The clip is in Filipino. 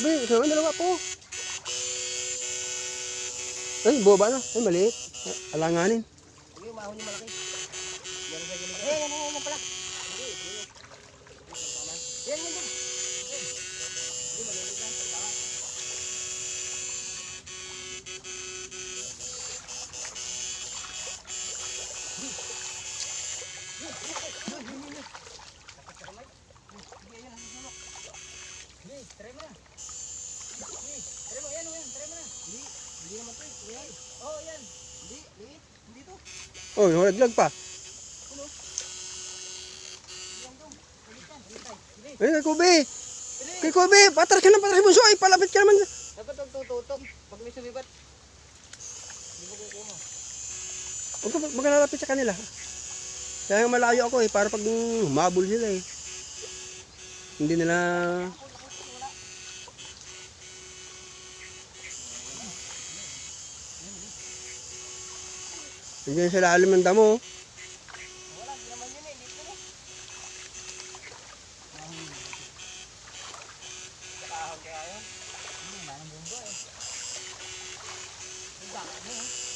Be, sama dalawa po. Ay, boba na. Ay, maliit. Alanganin. Sige, umahon yung malaki. Yan sa gilid. Yan pala. Yan, yan, yan. Hindi, maliit lang. Tama. Try mo na. Try mo, yan, try mo na. Hindi naman to. Yan. Oh, yan. Hindi, liit. Hindi to. Oh, nalaglag pa. Ano? Yan to. Balikan. Ay, kay Kobe. Kay Kobe, patras ka ng patras bunso. Ay, palapit ka naman. Dapat tututok. Pag may sumibat. Hindi mo kukuha. Huwag ka maglalapit sa kanila. Kaya malayo ako para pag humabol sila hindi nila... Nandiyan sa lalim ng damo. Wala, di naman yun dito na. Kalahon kaya yun. Wala nang bumba Ang dami